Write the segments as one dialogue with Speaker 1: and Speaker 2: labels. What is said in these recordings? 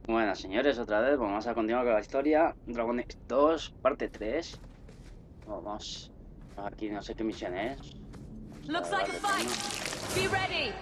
Speaker 1: Bueno, señores, otra vez vamos a continuar con la historia. Dragon Age 2, parte 3. Vamos. Aquí no sé qué misión es.
Speaker 2: Looks like a fight. Be ready.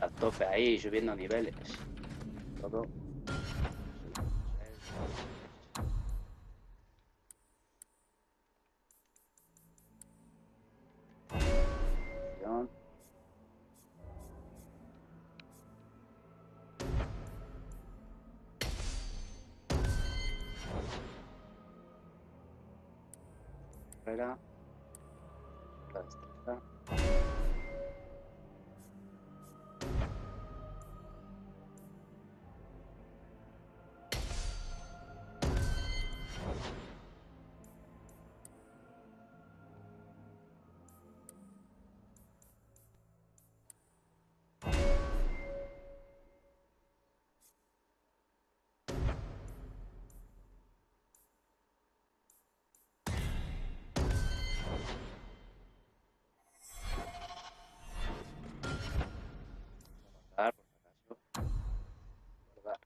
Speaker 1: A tope ahí, subiendo niveles. Todo. Carrera. La destreza. Guardar, por si acaso. Guardar.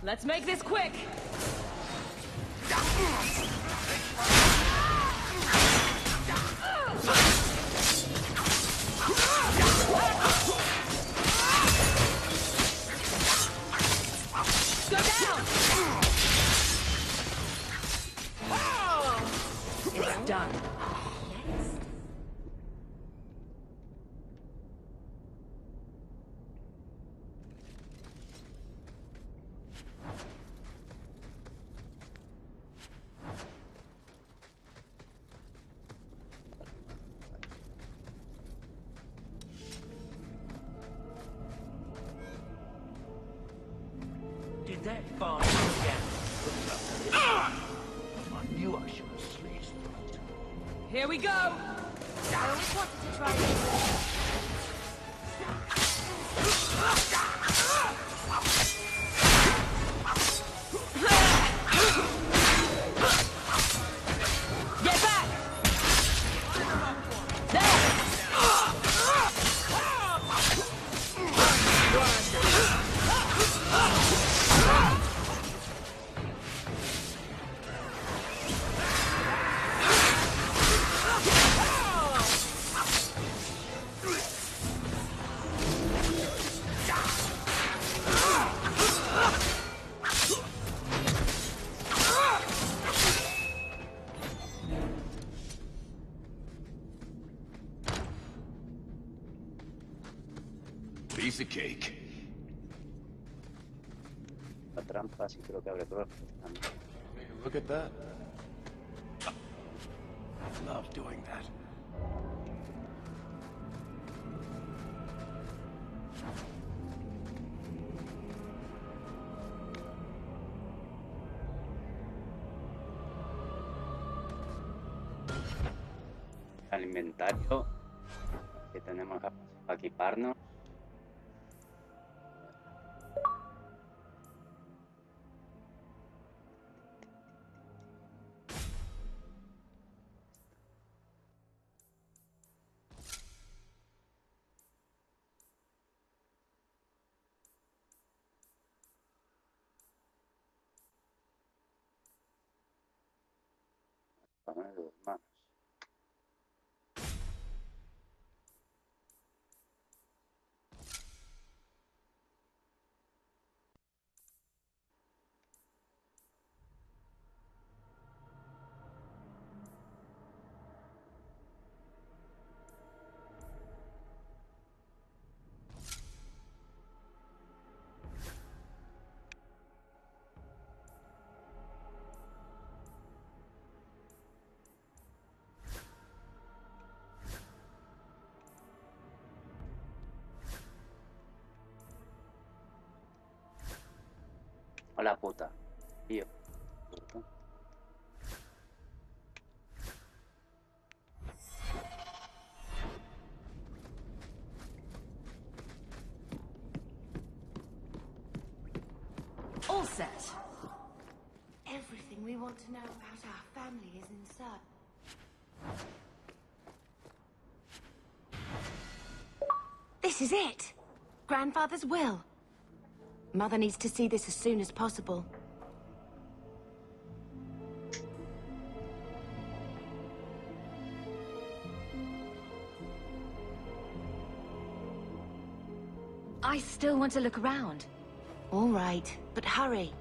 Speaker 2: Let's make this quick. Go down. It's done.
Speaker 3: Did that farm again? I knew I should have slit his throat.
Speaker 2: Here we go.
Speaker 4: I always wanted to try this.
Speaker 2: Get back. There.
Speaker 5: Piece of cake.
Speaker 1: La trampa sí creo que abre puertas también.
Speaker 5: Take a look at that. I love doing that.
Speaker 1: Al inventario que tenemos para equiparnos. Poner dos manos. Hola puta. Tío.
Speaker 2: All set.
Speaker 4: Everything we want to know about our family is inside. This is it! Grandfather's will. Mother needs to see this as soon as possible.
Speaker 2: I still want to look around.
Speaker 4: All right, but hurry.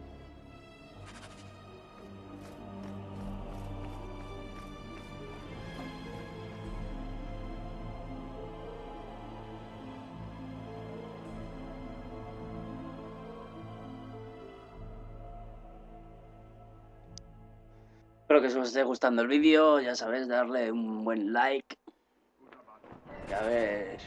Speaker 1: Espero que os esté gustando el vídeo, ya sabéis, darle un buen like. Y a ver...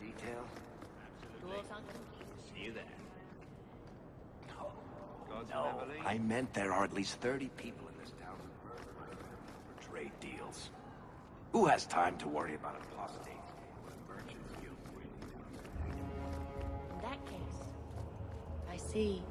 Speaker 3: Detail? See you there. No, I meant there are at least 30 people in this town for trade deals. Who has time to worry about apostate? Merchants, you.
Speaker 4: In that case, I see.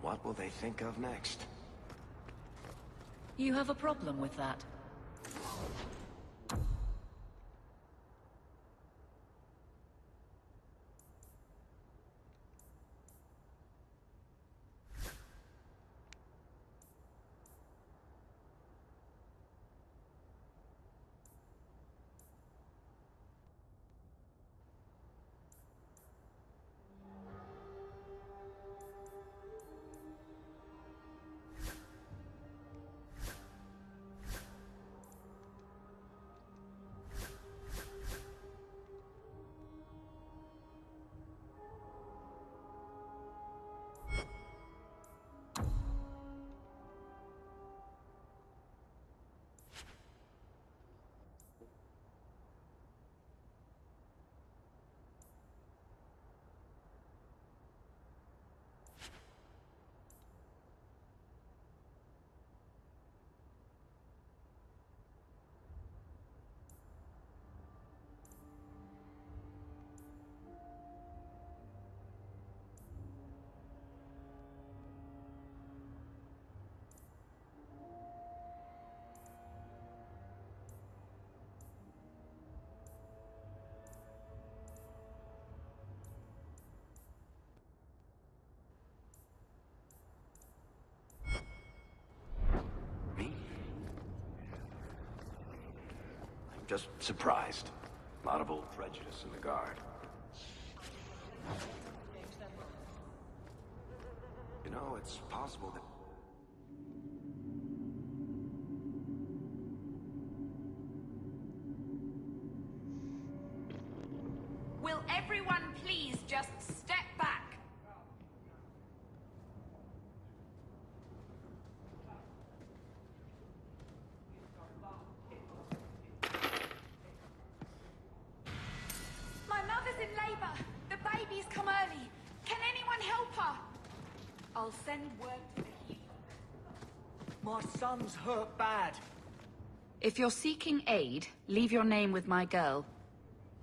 Speaker 3: What will they think of next?
Speaker 2: You have a problem with that?
Speaker 3: Just surprised. A lot of old prejudice in the Guard. You know, it's possible that...
Speaker 6: Will everyone please just step back? My mother's in labor. The baby's come early. Can anyone help her? I'll send word to the healer.
Speaker 7: My son's hurt bad.
Speaker 8: If you're seeking aid, leave your name with my girl.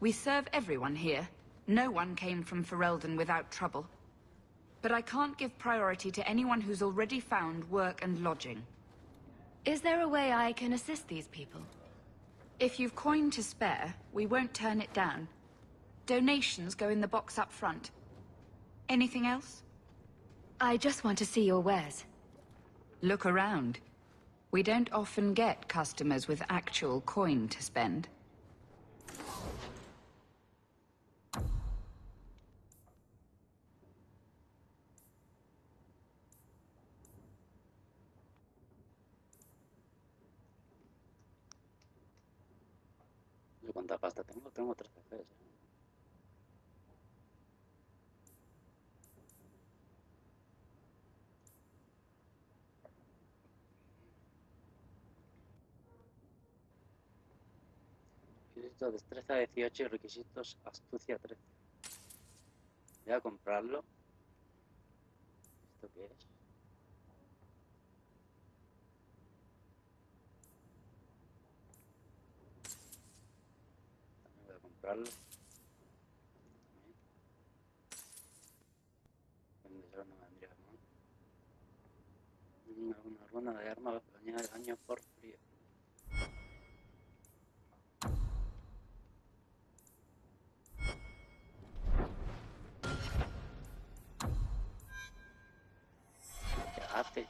Speaker 8: We serve everyone here. No one came from Ferelden without trouble. But I can't give priority to anyone who's already found work and lodging.
Speaker 2: Is there a way I can assist these people?
Speaker 8: If you've coin to spare, we won't turn it down. Donations go in the box up front. Anything else?
Speaker 2: I just want to see your wares.
Speaker 8: Look around. We don't often get customers with actual coin to spend.
Speaker 1: ¿Cuánta pasta tengo? Tengo 3 CFs. Requisitos destreza 18 y requisitos astucia 13. Voy a comprarlo. ¿Esto qué es? También voy a comprarlo. Vendedor no vendría mal. Una rueda de arma añade daño por frío. ¿Qué haces?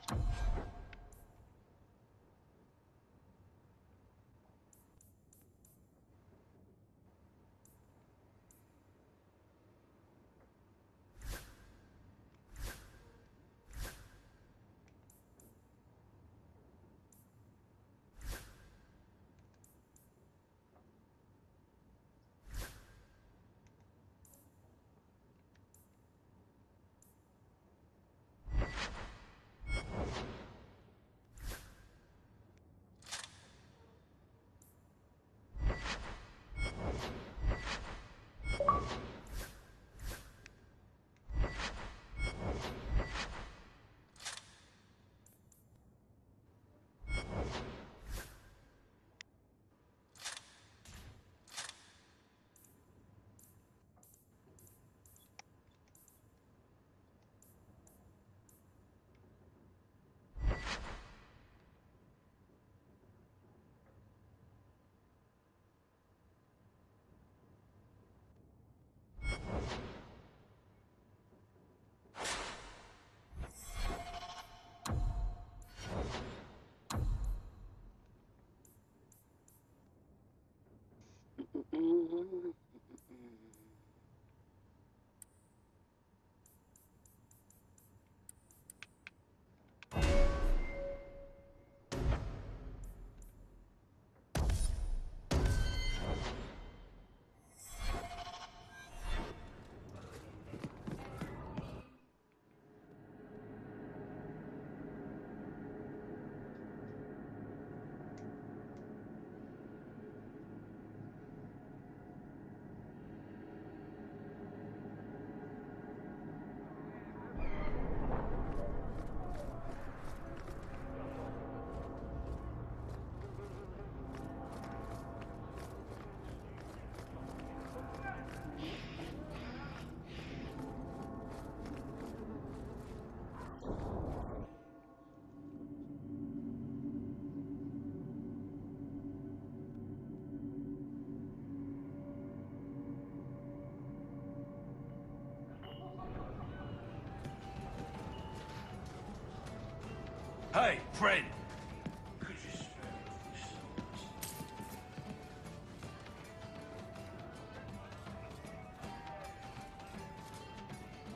Speaker 3: Hey, friend!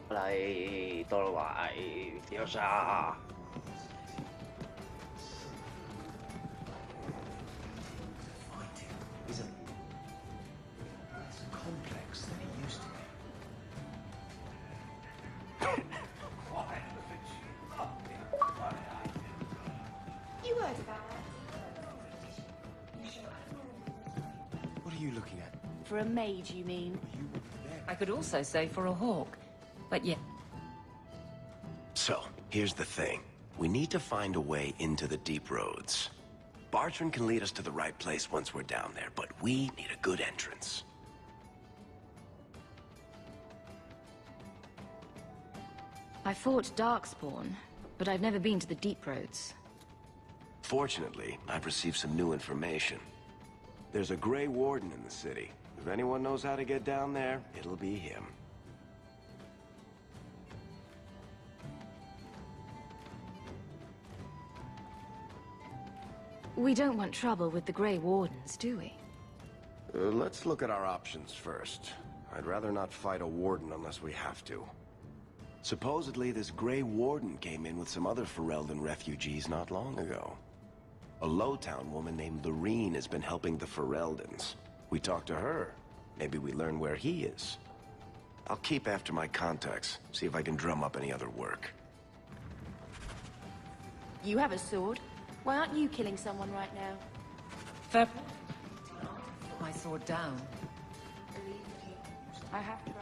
Speaker 1: Hola ahí, todo ahí, viciosa.
Speaker 7: Isn't as complex than it used to be.
Speaker 4: You heard about that?
Speaker 7: What are you looking at?
Speaker 4: For a mage, you mean?
Speaker 7: You were there.
Speaker 8: I could also say for a hawk, but yeah.
Speaker 3: So, Here's the thing. We need to find a way into the deep roads. Bartran can lead us to the right place once we're down there, but we need a good entrance.
Speaker 2: I fought Darkspawn, but I've never been to the deep roads.
Speaker 3: Fortunately, I've received some new information. There's a Grey Warden in the city. If anyone knows how to get down there, it'll be him.
Speaker 2: We don't want trouble with the Grey Wardens, do we?
Speaker 3: Let's look at our options first. I'd rather not fight a warden unless we have to. Supposedly, this Grey Warden came in with some other Ferelden refugees not long ago. A Lowtown woman named Lorene has been helping the Fereldans. We talk to her. Maybe we learn where he is. I'll keep after my contacts, see if I can drum up any other work.
Speaker 4: You have a sword. Why aren't you killing someone right now?
Speaker 9: Fair point. Put my sword down.
Speaker 4: I have tried.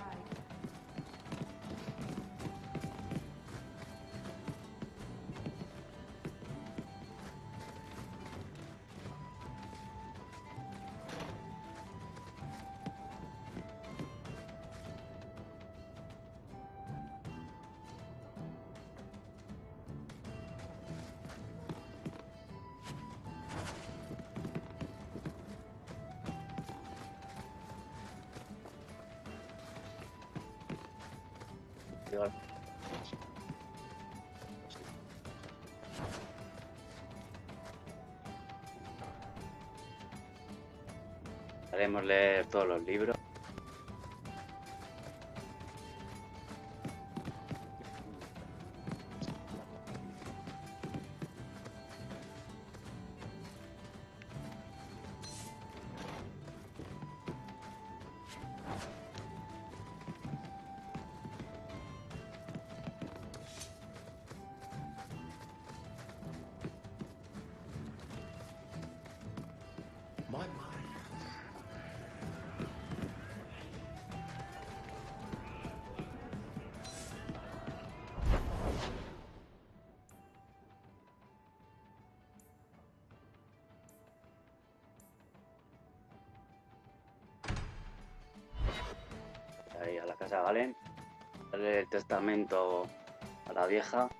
Speaker 1: Haremos leer todos los libros.
Speaker 7: My.
Speaker 1: Ahí a la casa de Galen. Darle el testamento a la vieja.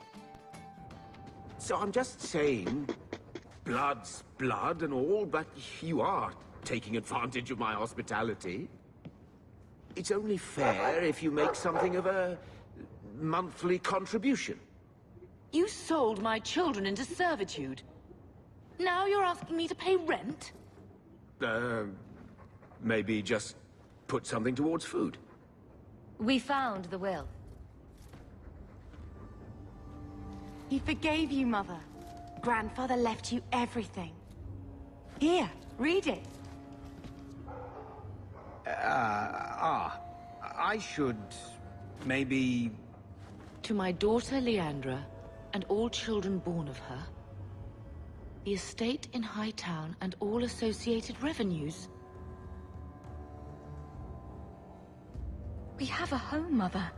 Speaker 5: So I'm just saying, blood's blood and all, but you are taking advantage of my hospitality. It's only fair if you make something of a monthly contribution.
Speaker 4: You sold my children into servitude. Now you're asking me to pay rent?
Speaker 5: Maybe just put something towards food.
Speaker 2: We found the will.
Speaker 4: He forgave you, Mother. Grandfather left you everything. Here, read it.
Speaker 5: I should maybe...
Speaker 10: To my daughter Leandra, and all children born of her, the estate in Hightown and all associated revenues.
Speaker 2: We have a home, Mother.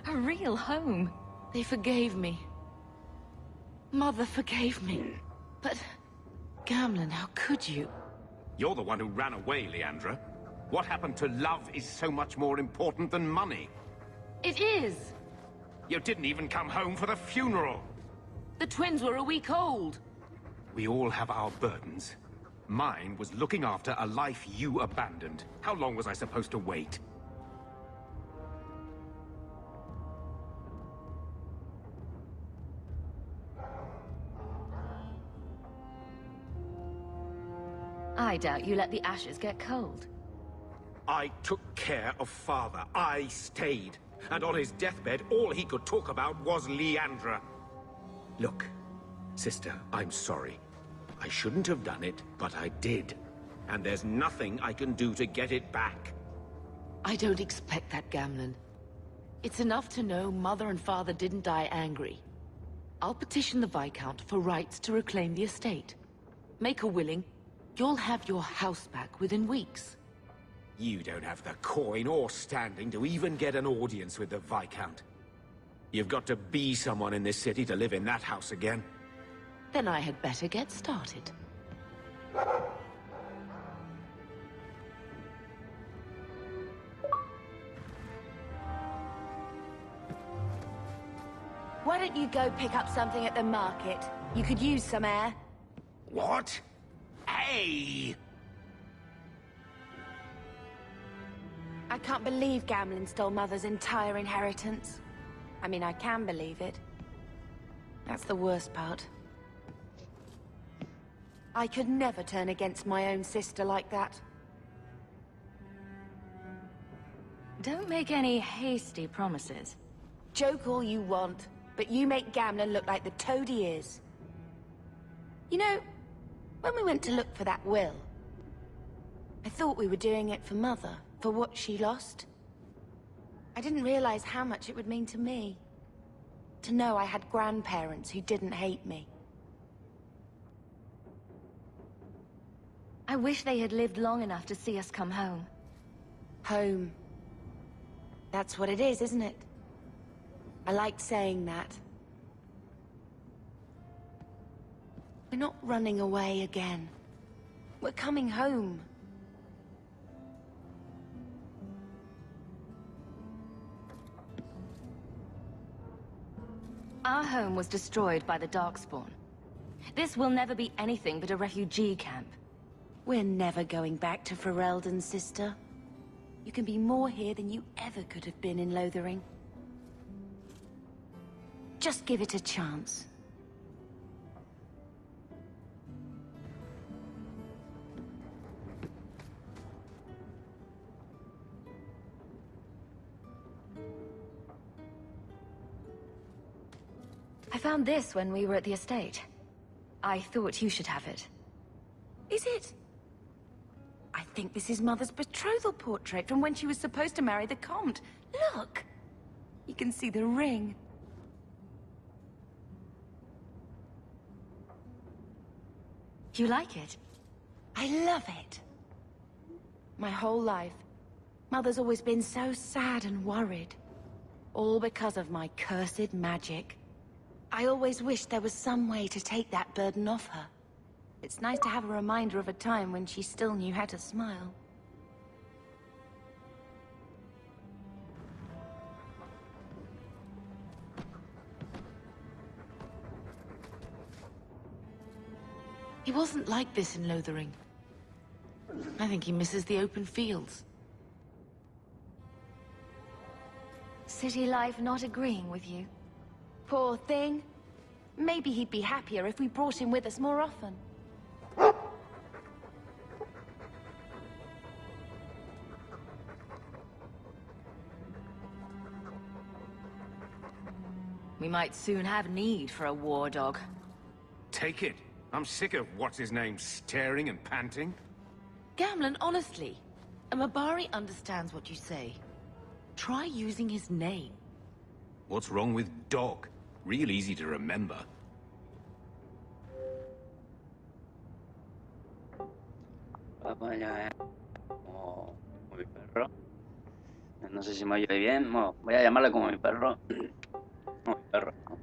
Speaker 2: A real home.
Speaker 10: They forgave me. Mother forgave me. But, Gamlen, how could you?
Speaker 5: You're the one who ran away, Leandra. What happened to love is so much more important than money.
Speaker 2: It is.
Speaker 5: You didn't even come home for the funeral.
Speaker 10: The twins were a week old.
Speaker 5: We all have our burdens. Mine was looking after a life you abandoned. How long was I supposed to wait?
Speaker 2: I doubt you let the ashes get cold.
Speaker 5: I took care of Father. I stayed. And on his deathbed, all he could talk about was Leandra. Look, sister, I'm sorry. I shouldn't have done it, but I did. And there's nothing I can do to get it back.
Speaker 10: I don't expect that, Gamlen. It's enough to know Mother and Father didn't die angry. I'll petition the Viscount for rights to reclaim the estate. Make a willing, you'll have your house back within weeks.
Speaker 5: You don't have the coin or standing to even get an audience with the Viscount. You've got to be someone in this city to live in that house again.
Speaker 10: Then I had better get started.
Speaker 4: Why don't you go pick up something at the market? You could use some air.
Speaker 5: What? Hey!
Speaker 4: I can't believe Gamlin stole Mother's entire inheritance. I mean, I can believe it. That's the worst part. I could never turn against my own sister like that.
Speaker 2: Don't make any hasty promises.
Speaker 4: Joke all you want, but you make Gamlin look like the toad he is. You know, when we went to look for that will, I thought we were doing it for Mother, for what she lost. I didn't realize how much it would mean to me. To know I had grandparents who didn't hate me.
Speaker 2: I wish they had lived long enough to see us come home.
Speaker 4: Home. That's what it is, isn't it? I liked saying that. We're not running away again. We're coming home.
Speaker 2: Our home was destroyed by the Darkspawn. This will never be anything but a refugee camp.
Speaker 4: We're never going back to Ferelden, sister. You can be more here than you ever could have been in Lothering. Just give it a chance.
Speaker 2: I found this when we were at the estate. I thought you should have it.
Speaker 4: Is it? I think this is Mother's betrothal portrait from when she was supposed to marry the Comte. Look! You can see the ring.
Speaker 2: You like it?
Speaker 4: I love it. My whole life, Mother's always been so sad and worried. All because of my cursed magic. I always wished there was some way to take that burden off her. It's nice to have a reminder of a time when she still knew how to smile.
Speaker 10: He wasn't like this in Lothering. I think he misses the open fields.
Speaker 2: City life not agreeing with you?
Speaker 4: Poor thing. Maybe he'd be happier if we brought him with us more often.
Speaker 2: We might soon have need for a war dog.
Speaker 5: Take it. I'm sick of what's-his-name staring and panting.
Speaker 10: Gamlin, honestly, a Mabari understands what you say. Try using his name.
Speaker 5: What's wrong with dog? Real easy to remember.
Speaker 1: Vamos allá, como mi perro. No sé si me oye bien. Bueno, voy a llamarle como mi perro. Como mi perro, ¿no?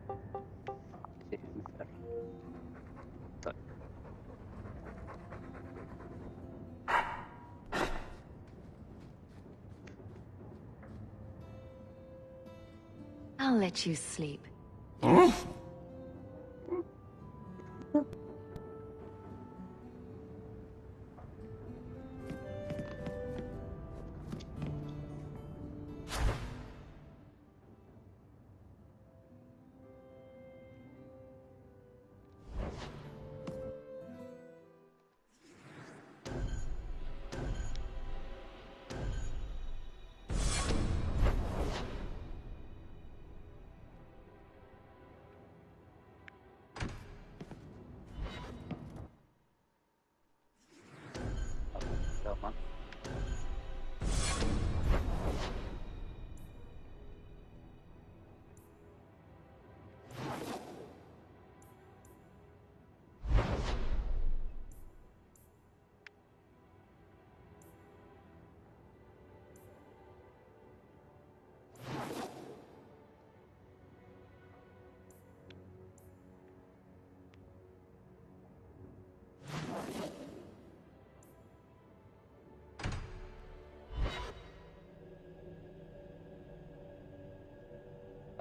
Speaker 1: Sí, mi perro. Estoy.
Speaker 2: I'll let you sleep.
Speaker 1: Toma.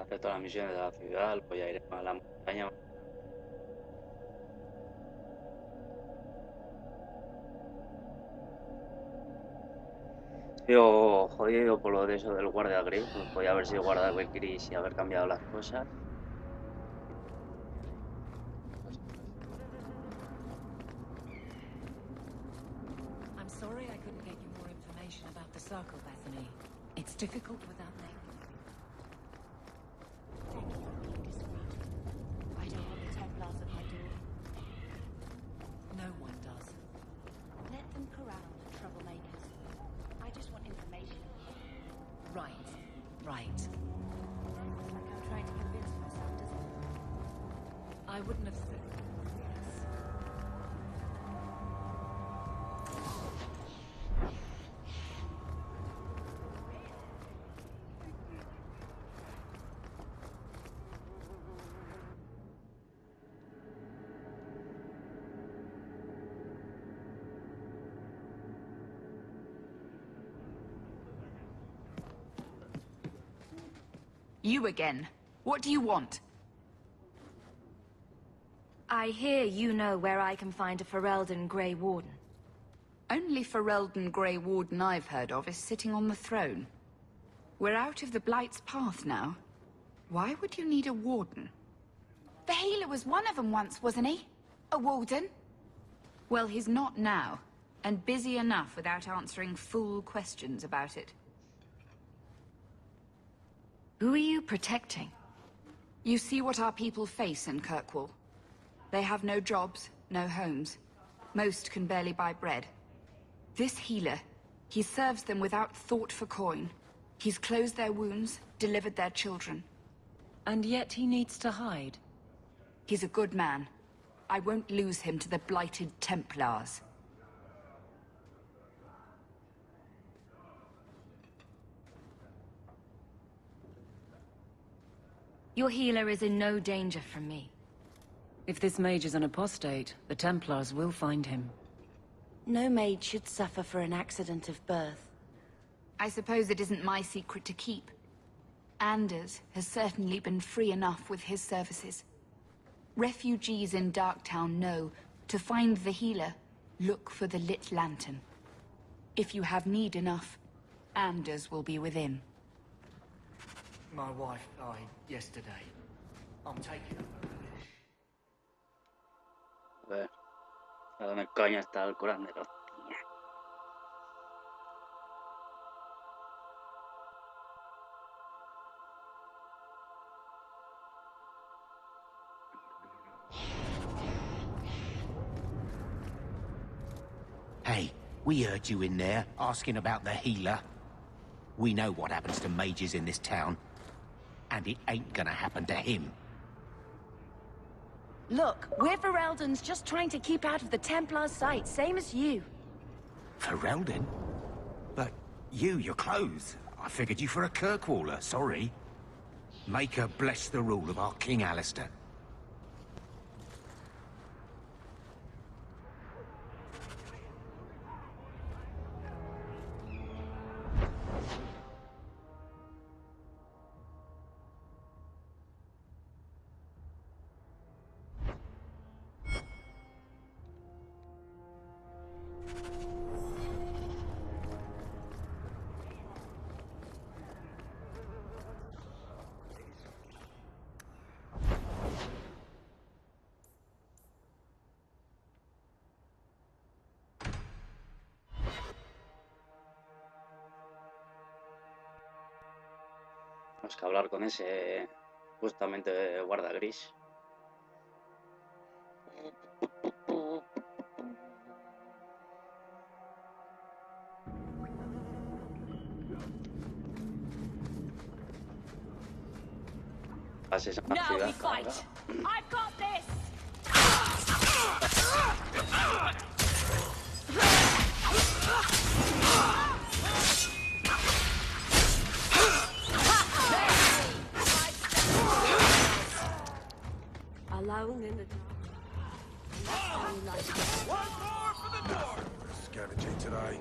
Speaker 1: hacer todas las misiones de la ciudad, luego ya iremos a la montaña. Yo jodido por lo de eso del guardia gris, pues podía haber sido guardia gris y haber cambiado las cosas.
Speaker 9: I'm sorry I couldn't get you more information about the circle, Bethany. It's difficult without language.
Speaker 4: Thank you for being discreet. I don't want the Templars at my door.
Speaker 9: No one does.
Speaker 4: Let them corral the troublemakers. I just want information.
Speaker 9: Right, right.
Speaker 4: Looks like I'm trying to convince myself, doesn't it?
Speaker 9: I wouldn't have said yes.
Speaker 8: You again. What do you want?
Speaker 2: I hear you know where I can find a Ferelden Grey Warden.
Speaker 8: Only Ferelden Grey Warden I've heard of is sitting on the throne. We're out of the Blight's path now. Why would you need a warden?
Speaker 6: The healer was one of them once, wasn't he? A warden?
Speaker 8: Well, he's not now, and busy enough without answering fool questions about it.
Speaker 2: Who are you protecting?
Speaker 8: You see what our people face in Kirkwall. They have no jobs, no homes. Most can barely buy bread. This healer, he serves them without thought for coin. He's closed their wounds, delivered their children.
Speaker 9: And yet he needs to hide.
Speaker 8: He's a good man. I won't lose him to the blighted Templars.
Speaker 2: Your healer is in no danger from me.
Speaker 9: If this mage is an apostate, the Templars will find him.
Speaker 4: No maid should suffer for an accident of birth.
Speaker 8: I suppose it isn't my secret to keep. Anders has certainly been free enough with his services. Refugees in Darktown know, to find the healer, look for the lit lantern. If you have need enough, Anders will be within.
Speaker 7: My wife died yesterday. I'm taking her.
Speaker 1: A ver, ¿a dónde coño está el curandero?
Speaker 5: Hey, we heard you in there, asking about the healer. We know what happens to mages in this town. And it ain't gonna happen to him.
Speaker 4: Look, we're Fereldans just trying to keep out of the Templars' sight, same as you.
Speaker 5: Ferelden? But your clothes. I figured you for a Kirkwaller, sorry. Make her bless the rule of our King Alistair.
Speaker 1: Tenemos que hablar con ese justamente guarda gris. Pases a la
Speaker 6: Now
Speaker 1: ciudad,
Speaker 6: we fight.
Speaker 1: cabrón.
Speaker 6: I've got this.
Speaker 4: Alone in the dark.
Speaker 3: Scavenging today.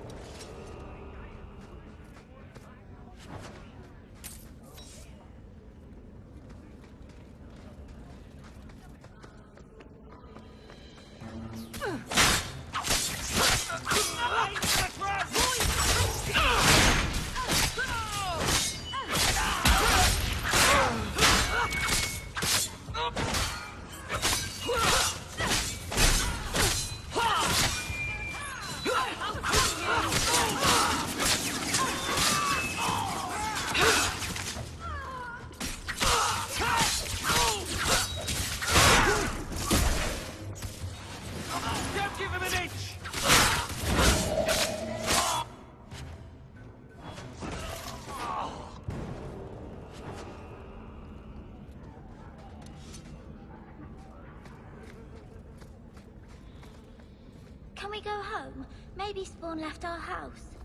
Speaker 11: go home? Maybe Spawn left our house.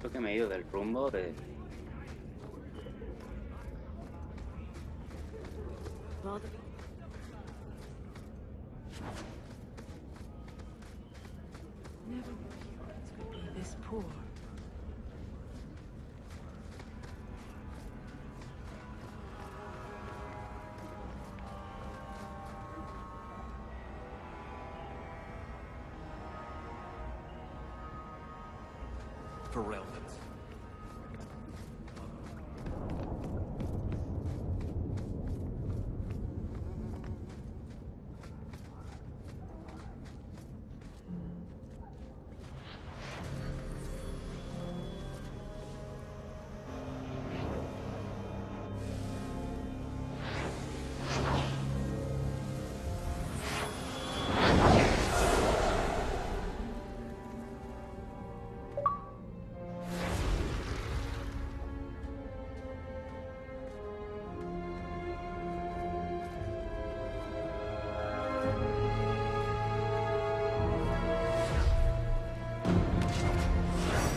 Speaker 1: Creo que me he ido del rumbo de...
Speaker 9: Rather... Never knew humans could be this poor.
Speaker 5: Fereldans.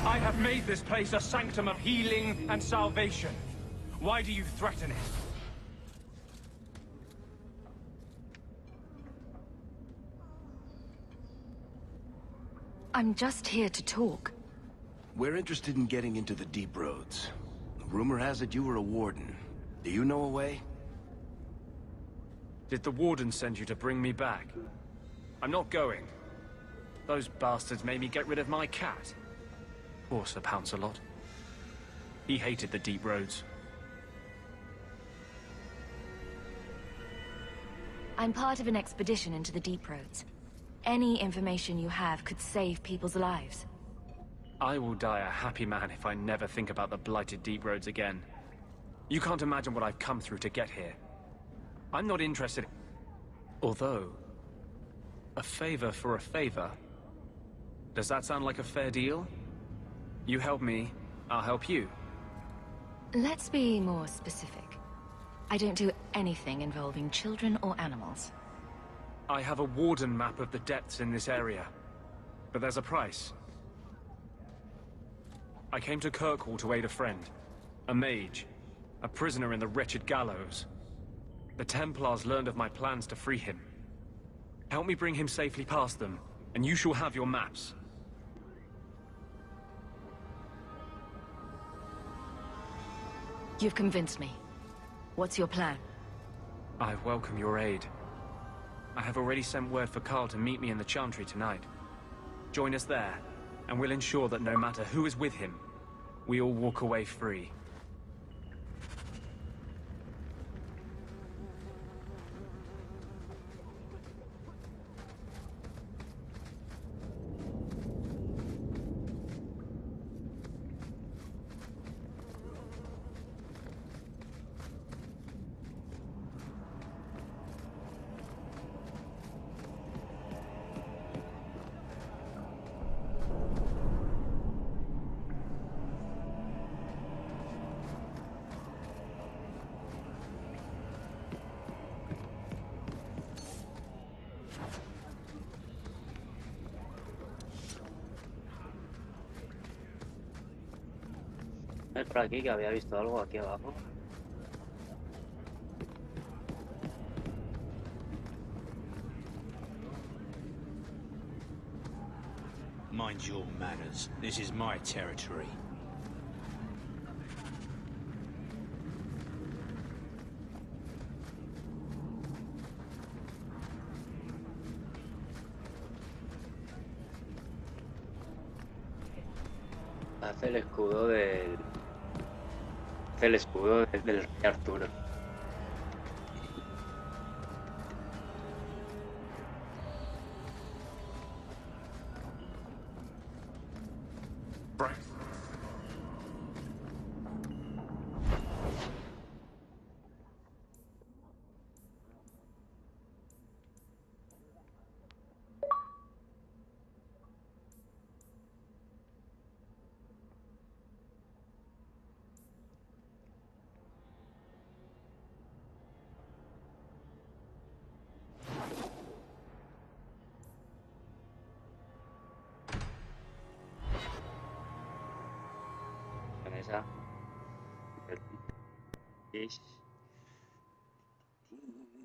Speaker 12: I have made this place a sanctum of healing and salvation. Why do you threaten it?
Speaker 2: I'm just here to talk.
Speaker 3: We're interested in getting into the deep roads. Rumor has it you were a warden. Do you know a way?
Speaker 12: Did the warden send you to bring me back? I'm not going. Those bastards made me get rid of my cat. Poor Sir Pouncelot. He hated the deep roads.
Speaker 2: I'm part of an expedition into the deep roads. Any information you have could save people's lives.
Speaker 12: I will die a happy man if I never think about the blighted deep roads again. You can't imagine what I've come through to get here. I'm not interested... Although... a favor for a favor. Does that sound like a fair deal? You help me, I'll help you.
Speaker 2: Let's be more specific. I don't do anything involving children or animals.
Speaker 12: I have a warden map of the depths in this area. But there's a price. I came to Kirkwall to aid a friend. A mage. A prisoner in the wretched gallows. The Templars learned of my plans to free him. Help me bring him safely past them, and you shall have your maps.
Speaker 2: You've convinced me. What's your plan?
Speaker 12: I welcome your aid. I have already sent word for Carl to meet me in the Chantry tonight. Join us there, and we'll ensure that no matter who is with him, we all walk away free.
Speaker 1: Es por aquí que había visto algo aquí abajo.
Speaker 5: Mind your manners. This is my territory.
Speaker 1: Hace el escudo del... Hace el escudo del rey Arturo.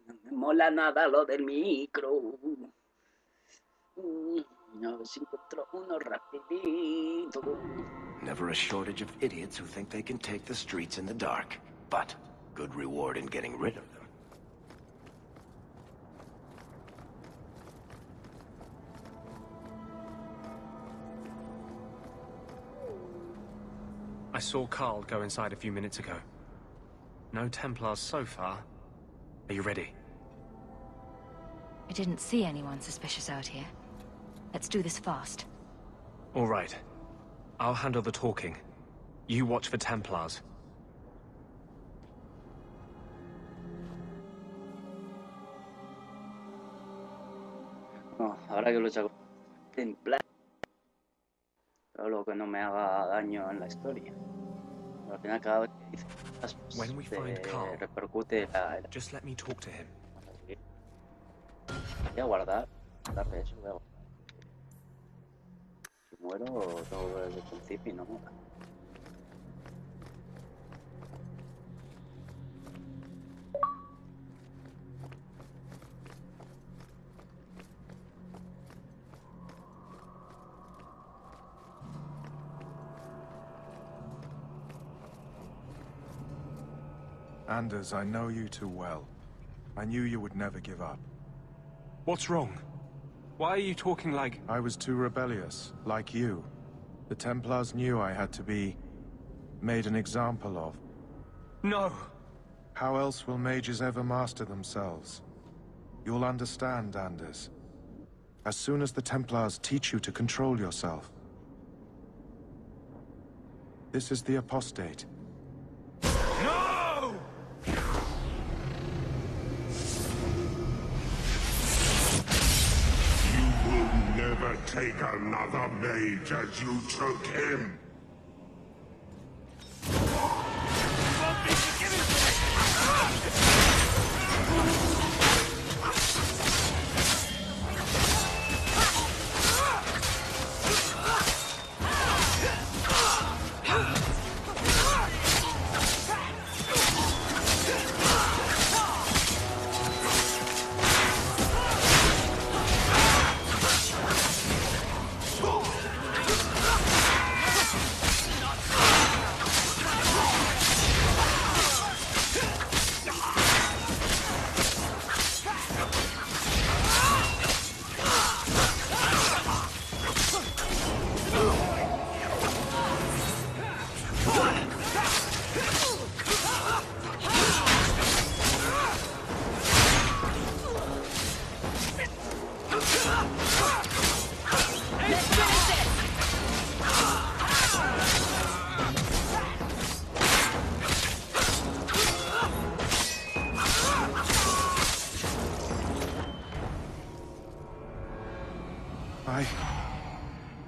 Speaker 1: No me mola nada lo del micro. No, se encontró uno rapidito.
Speaker 3: Never a shortage of idiots who think they can take the streets in the dark. But good reward in getting rid of them.
Speaker 12: I saw Carl go inside a few minutes ago. No Templars so far. Are you ready?
Speaker 2: I didn't see anyone suspicious out here. Let's do this fast.
Speaker 12: All right. I'll handle the talking. You watch for Templars.
Speaker 1: No, ahora que lucha con Templar, todo lo que no me haga daño en la historia. Al final cada vez que dice cosas,
Speaker 12: When we find Carl,
Speaker 1: repercute la...
Speaker 12: just let me talk to him.
Speaker 1: Voy a guardar de eso, voy a guardar. Si muero, todo desde el principio y no mola.
Speaker 13: Anders, I know you too well. I knew you would never give up.
Speaker 12: What's wrong? Why are you talking like...
Speaker 13: I was too rebellious, like you. The Templars knew I had to be... made an example of.
Speaker 12: No!
Speaker 13: How else will mages ever master themselves? You'll understand, Anders. As soon as the Templars teach you to control yourself. This is the apostate.
Speaker 5: No!
Speaker 14: You will never take another mage as you took him.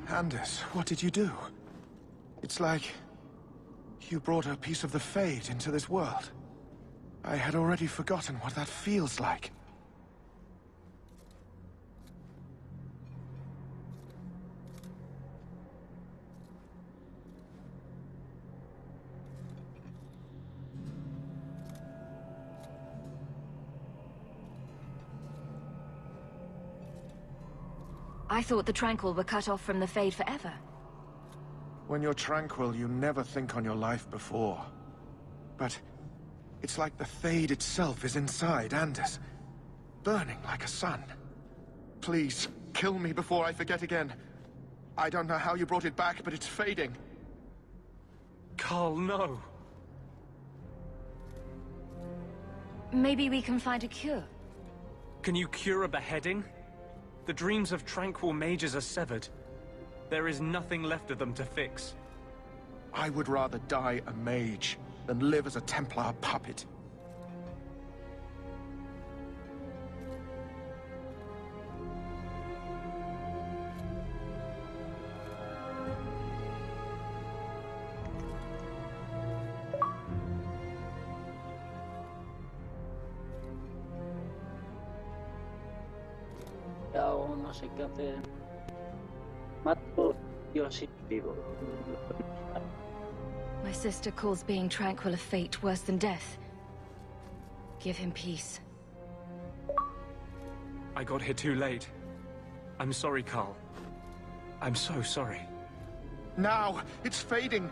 Speaker 13: Anders, what did you do? It's like... you brought a piece of the Fade into this world. I had already forgotten what that feels like.
Speaker 2: I thought the Tranquil were cut off from the Fade forever.
Speaker 13: When you're tranquil, you never think on your life before. But it's like the Fade itself is inside Anders, burning like a sun. Please, kill me before I forget again. I don't know how you brought it back, but it's fading.
Speaker 12: Carl, no.
Speaker 2: Maybe we can find a cure.
Speaker 12: Can you cure a beheading? The dreams of tranquil mages are severed. There is nothing left of them to fix.
Speaker 13: I would rather die a mage than live as a Templar puppet.
Speaker 1: No sé qué hacer. Mato, Dios y vivo.
Speaker 2: My sister calls being tranquil a fate worse than death. Give him peace.
Speaker 12: I got here too late. I'm sorry, Carl. I'm so sorry.
Speaker 13: Now! It's fading!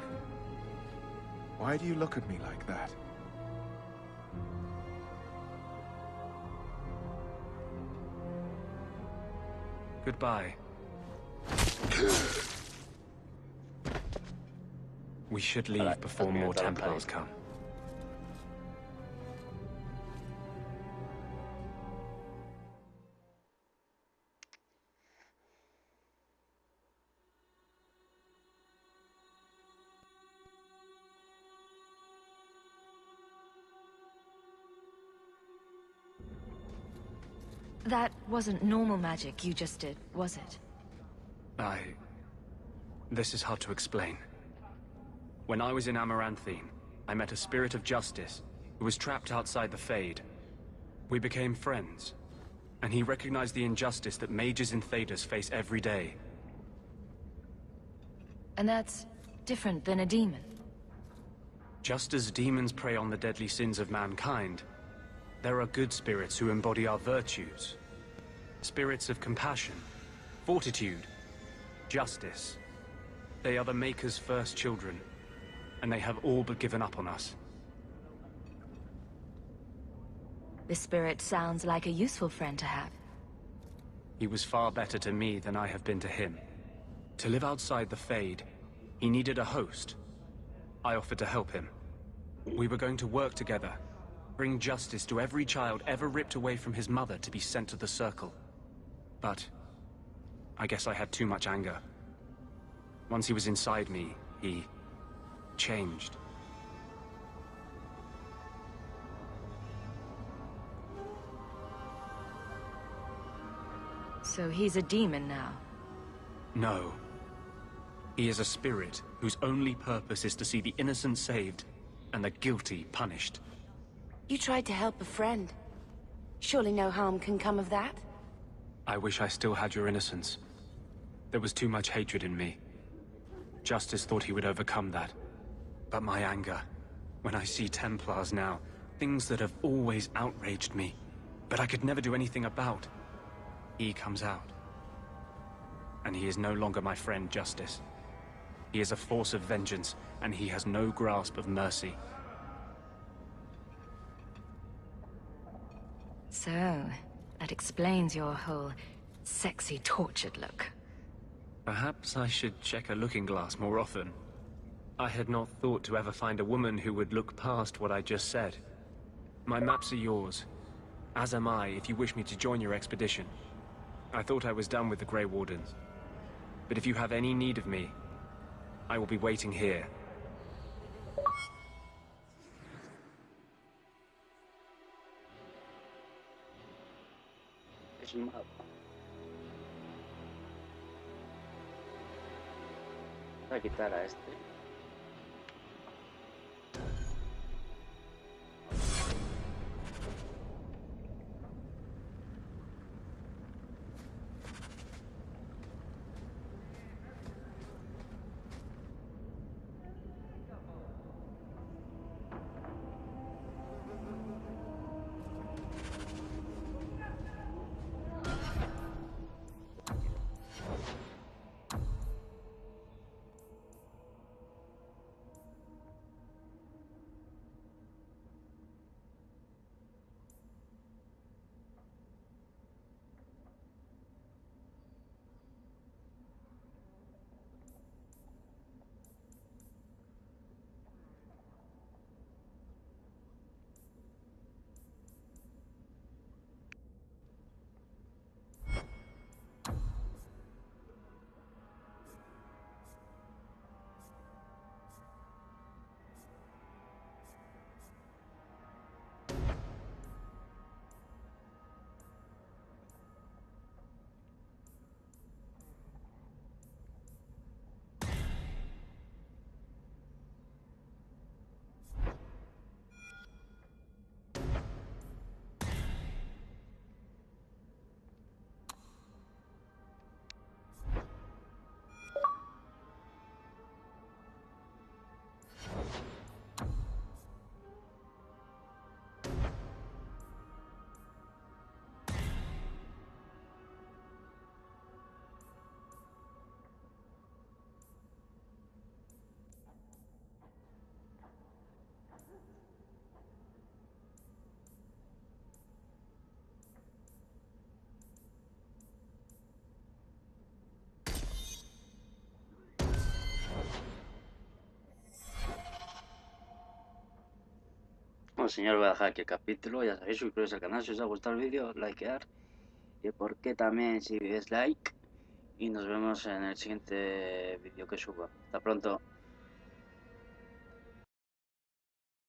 Speaker 13: Why do you look at me like that?
Speaker 12: Goodbye. We should leave before more Templars come.
Speaker 2: That wasn't normal magic you just did, was it?
Speaker 12: This is hard to explain. When I was in Amaranthine, I met a spirit of justice who was trapped outside the Fade. We became friends, and he recognized the injustice that mages in Thedas face every day.
Speaker 2: And that's different than a demon.
Speaker 12: Just as demons prey on the deadly sins of mankind, there are good spirits who embody our virtues. Spirits of compassion, fortitude, justice. They are the Maker's first children, and they have all but given up on us.
Speaker 2: This spirit sounds like a useful friend to have.
Speaker 12: He was far better to me than I have been to him. To live outside the Fade, he needed a host. I offered to help him. We were going to work together, bring justice to every child ever ripped away from his mother to be sent to the Circle. But I guess I had too much anger. Once he was inside me, he changed.
Speaker 2: So he's a demon now?
Speaker 12: No. He is a spirit whose only purpose is to see the innocent saved and the guilty punished.
Speaker 4: You tried to help a friend. Surely no harm can come of that?
Speaker 12: I wish I still had your innocence. There was too much hatred in me. Justice thought he would overcome that. But my anger, when I see Templars now, things that have always outraged me, but I could never do anything about, he comes out. And he is no longer my friend, Justice. He is a force of vengeance, and he has no grasp of mercy.
Speaker 2: So, that explains your whole sexy, tortured look.
Speaker 12: Perhaps I should check a looking glass more often. I had not thought to ever find a woman who would look past what I just said. My maps are yours, as am I if you wish me to join your expedition. I thought I was done with the Grey Wardens. But if you have any need of me, I will be waiting here.
Speaker 1: Es un mapa. Voy a quitar a este. señores, voy a dejar aquí el capítulo. Ya sabéis, suscribiros al canal si os ha gustado el vídeo, likear. Y por qué también si es like. Y nos vemos en el siguiente vídeo que suba. Hasta pronto.